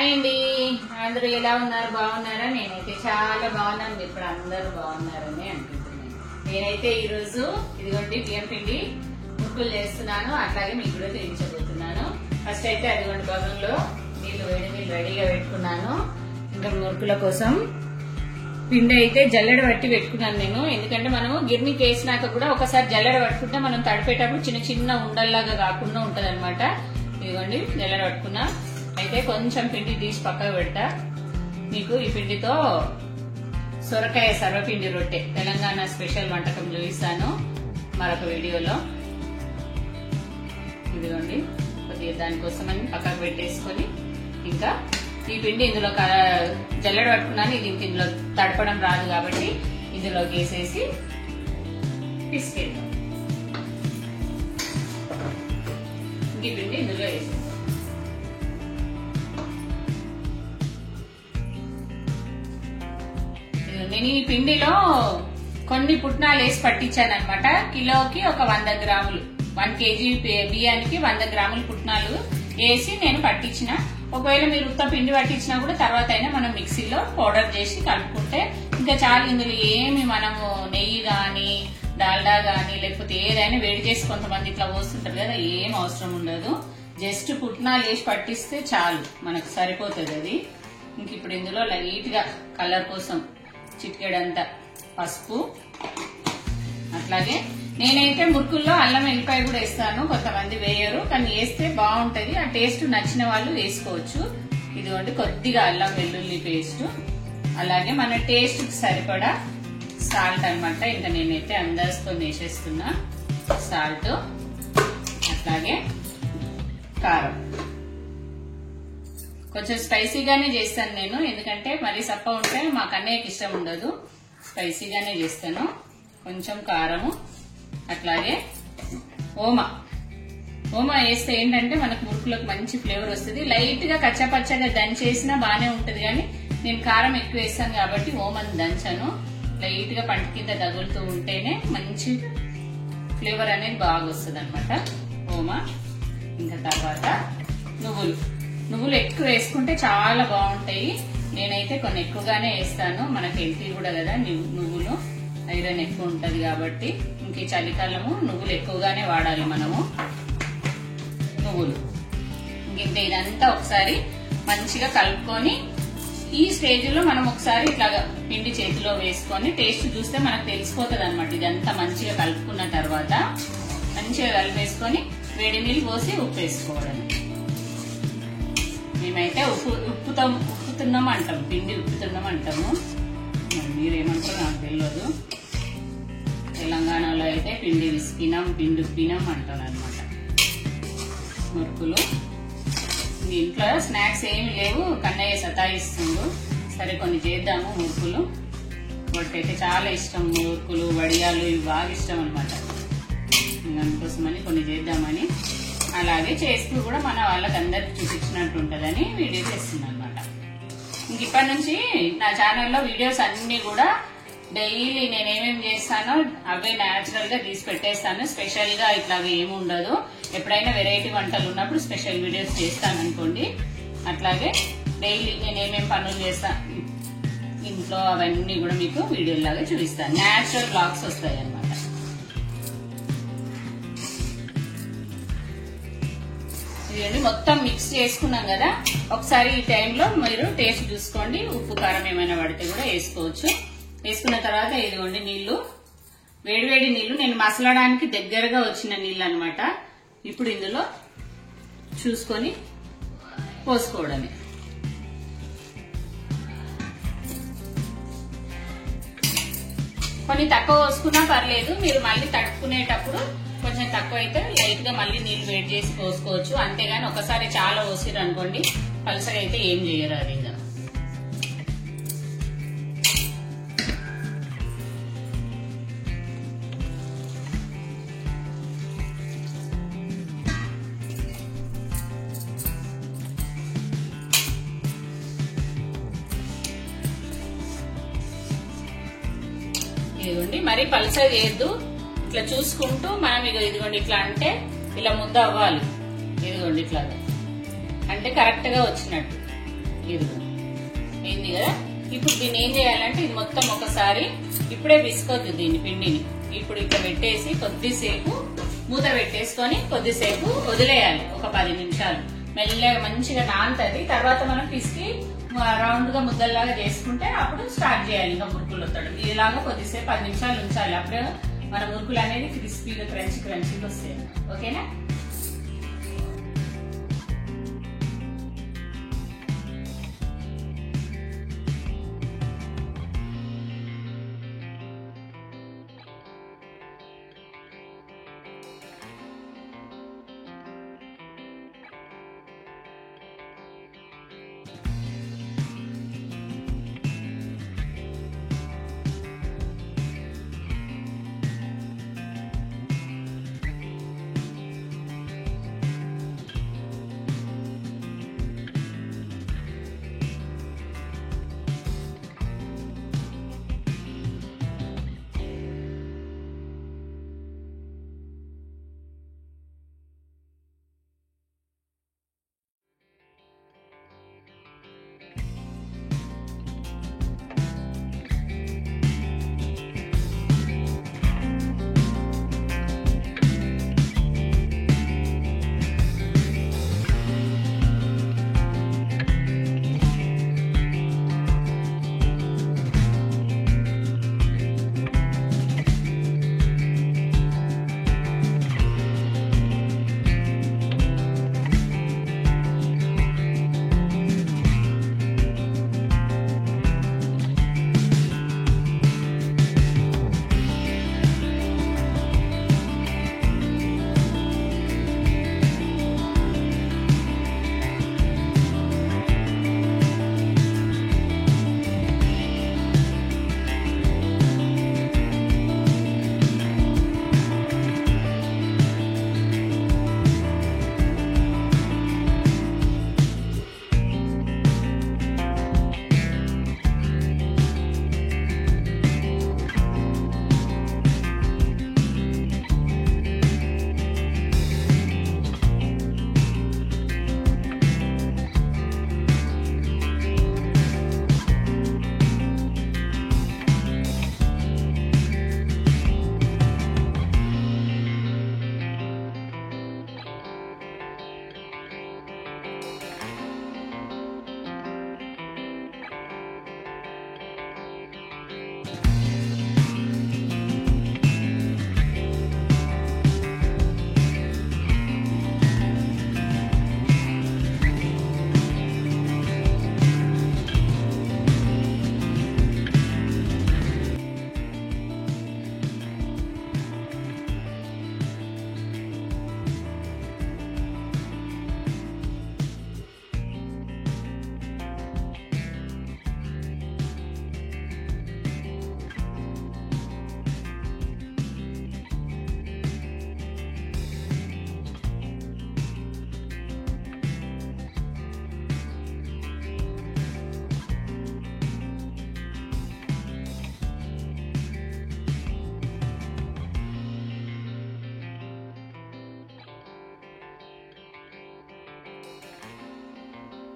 Hi అండి, అందరూ ఎలా ఉన్నారు? బాగున్నారా? నేనైతే చాలా బాగున్నాను. మీరు ఇప్పుడు అందరూ బాగున్నారని అనుకుంటున్నాను. నేనైతే ఈరోజు ఇదిగోండి బియ్యం పిండి మురుకులు చేస్తున్నాను, అట్లాగే మీకు కూడా చేయించబోతున్నాను. ఫస్ట్ అయితే అదిగోండి బగంలో వేడి నీళ్ళు రెడీగా పెట్టుకున్నాను. ఇంకా మురుకుల కోసం పిండి అయితే జల్లెడ పట్టి పెట్టుకున్నాను నేను. ఎందుకంటే మనము గిర్నీకి వేసినాక కూడా ఒకసారి జల్లెడ పట్టుకుంటే మనం తడిపేటప్పుడు చిన్న చిన్న ఉండల్లాగా కాకుండా ఉంటది అనమాట. ఇదిగోండి జల్లెడ పట్టుకున్నా. అయితే కొంచెం పిండి తీసి పక్కకు పెడతా. మీకు ఈ పిండితో సొరకాయ సర్వపిండి రొట్టె తెలంగాణ స్పెషల్ వంటకం చూపిస్తాను మరొక వీడియోలో. ఇదిగోండి కొద్దిగా దానికోసమని పక్కకు పెట్టేసుకొని ఇంకా ఈ పిండి ఇందులో జల్లెడ పట్టుకున్నాను. ఇది ఇందులో తడపడం రాదు కాబట్టి ఇందులోకి వేసేసి పిసికేద్దాం. ఈ పిండి ఇందులో వేసేసి నేను ఈ పిండిలో కొన్ని పుట్నాలు వేసి పట్టించాను అనమాట. కిలోకి ఒక 100 గ్రాములు 1 కేజీ బియ్యానికి 100 గ్రాములు పుట్నాలు వేసి నేను పట్టించిన. ఒకవేళ మీరు ఉత్త పిండి పట్టించినా కూడా తర్వాత అయినా మనం మిక్సీలో పౌడర్ చేసి కలుపుకుంటే ఇంకా చాలు. ఇందులో ఏమి మనము నెయ్యి గాని డాల్డా గాని లేకపోతే ఏదైనా వేడి చేసి కొంతమంది ఇట్లా పోస్తుంటారు కదా, ఏం అవసరం ఉండదు. జస్ట్ పుట్నాలు వేసి పట్టిస్తే చాలు, మనకు సరిపోతుంది అది. ఇంక ఇప్పుడు ఇందులో లైట్ గా కలర్ కోసం చిటికెడంతా పసుపు, అట్లాగే నేనైతే మురుకుల్లో అల్లం వెల్లిపాయ కూడా వేస్తాను. కొంతమంది వేయరు, కానీ వేస్తే బాగుంటది. ఆ టేస్ట్ నచ్చిన వాళ్ళు వేసుకోవచ్చు. ఇదిగోండి కొద్దిగా అల్లం వెల్లుల్లి పేస్ట్, అలాగే మన టేస్ట్ కి సరిపడా సాల్ట్ అనమాట. ఇంకా నేనైతే అందాజుతో వేసేస్తున్నా సాల్ట్, అట్లాగే కారం. కొంచెం స్పైసీగానే చేస్తాను నేను, ఎందుకంటే మరీ సప్ప ఉంటే మా కన్నయ్యకి ఇష్టం ఉండదు. స్పైసీగానే చేస్తాను. కొంచెం కారము, అట్లాగే ఓమా వేస్తే ఏంటంటే మనకు మురుకులకు మంచి ఫ్లేవర్ వస్తుంది. లైట్ గా కచ్చపచ్చగా దంచేసినా బానే ఉంటది, కానీ నేను కారం ఎక్కువ వేస్తాను కాబట్టి ఓమని దంచాను. లైట్ గా పంట కింద తగులుతూ ఉంటేనే మంచి ఫ్లేవర్ అనేది బాగా వస్తుంది అనమాట ఓమా. ఇంకా తర్వాత నువ్వులు ఎక్కువ వేసుకుంటే చాలా బాగుంటాయి. నేనైతే కొన్ని ఎక్కువగానే వేస్తాను, మనకి హెల్తీ కూడా కదా నువ్వులు, ఐరన్ ఎక్కువ ఉంటది కాబట్టి. ఇంక ఈ చలికాలము నువ్వులు ఎక్కువగానే వాడాలి మనము. ఇంక ఇదంతా ఒకసారి మంచిగా కలుపుకొని ఈ స్టేజ్ లో మనం ఒకసారి ఇట్లాగా పిండి చేతిలో వేసుకొని టేస్ట్ చూస్తే మనకు తెలిసిపోతుంది అనమాట. ఇదంతా మంచిగా కలుపుకున్న తర్వాత మంచిగా కలిపేసుకొని వేడి నీళ్ళు పోసి ఉప్పు వేసుకోవడం. మేమైతే ఉప్పుతున్నాం అంటాం, పిండి ఉప్పుతున్నాం అంటాము. మీరేమంటారో నాకు తెలియదు. తెలంగాణలో అయితే పిండి విసికినాం, పిండి ఉప్పినాం అంటారు అనమాట. మురుకులు ఇంట్లో స్నాక్స్ ఏమి లేవు, కన్నయ్య సతాయిస్తుండు. సరే కొన్ని చేద్దాము మురుకులు. వాటికైతే చాలా ఇష్టం మురుకులు, వడియాలు ఇవి బాగా ఇష్టం అనమాట. అందుకోసమని కొన్ని చేద్దామని, అలాగే చేస్తూ కూడా మన వాళ్ళకి అందరికి చూపించినట్టు ఉంటదని వీడియో చేస్తున్నాను అనమాట. ఇంక ఇప్పటి నుంచి నా ఛానల్లో వీడియోస్ అన్ని కూడా డైలీ నేనేమేమి చేస్తానో అవే న్యాచురల్ గా తీసి పెట్టేస్తాను. స్పెషల్ గా ఇట్లాగా ఏమి ఉండదు. ఎప్పుడైనా వెరైటీ వంటలు ఉన్నప్పుడు స్పెషల్ వీడియోస్ చేస్తాను అనుకోండి. అట్లాగే డైలీ నేనేమేమి పనులు చేస్తాను ఇంట్లో అవన్నీ కూడా మీకు వీడియోలాగా చూపిస్తాను. న్యాచురల్ బ్లాగ్స్ వస్తాయి అనమాట. ఇవన్నీ మొత్తం మిక్స్ చేసుకున్నాం కదా, ఒకసారి ఈ టైంలో మీరు టేస్ట్ చూసుకోండి. ఉప్పు కారం ఏమైనా పడితే కూడా వేసుకోవచ్చు. వేసుకున్న తర్వాత ఇదిగోండి నీళ్లు, వేడివేడి నీళ్లు. నేను మసలడానికి దగ్గరగా వచ్చిన నీళ్ళు అనమాట. ఇప్పుడు ఇందులో చూసుకొని పోసుకోవడమే. కొన్ని తక్కువ పోసుకున్నా పర్లేదు, మీరు మళ్ళీ తడుపుకునేటప్పుడు కొంచెం తక్కువ అయితే లైట్ గా మళ్ళీ నీళ్లు వేడి చేసి పోసుకోవచ్చు. అంతేగాని ఒకసారి చాలా పోసిరు అనుకోండి పలుసగా అయితే ఏం చేయరు అది. ఇంకా ఇదిగోండి మరీ పలుసగా చేయొద్దు. ఇట్లా చూసుకుంటూ మనం ఇదిగోండి ఇట్లా అంటే ఇలా ముద్ద అవ్వాలి. ఇదిగోండి ఇట్లా అంటే కరెక్ట్ గా వచ్చినట్టు. ఇది అయింది కదా. ఇప్పుడు దీన్ని ఏం చేయాలంటే ఇది మొత్తం ఒకసారి ఇప్పుడే విసుకోవద్దు దీన్ని పిండిని. ఇప్పుడు ఇక్కడ పెట్టేసి కొద్దిసేపు మూత పెట్టేసుకొని కొద్దిసేపు వదిలేయాలి. ఒక 10 నిమిషాలు మెల్లగా మంచిగా నానుతుంది. తర్వాత మనం పిసికి రౌండ్ గా ముద్దల్లాగా చేసుకుంటే అప్పుడు స్టార్ట్ చేయాలి ఇంకా మురుకులు వస్తాడు. ఇలాగా కొద్దిసేపు 10 నిమిషాలు ఉంచాలి. అప్పుడే మన మురుకులు అనేది క్రిస్పీగా క్రంచీగా వస్తాయి. ఓకేనా.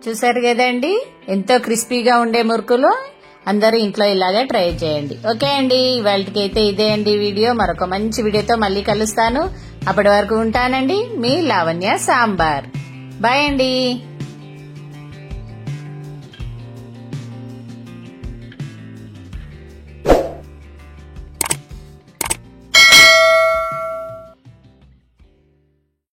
చూసారు కదండి, ఎంతో క్రిస్పీగా ఉండే మురుకులు. అందరూ ఇంట్లో ఇలాగే ట్రై చేయండి. ఓకే అండి, ఇవాళకైతే ఇదే అండి వీడియో. మరొక మంచి వీడియోతో మళ్ళీ కలుస్తాను. అప్పటి వరకు ఉంటానండి, మీ లావణ్య సాంబార్. బాయ్ అండి.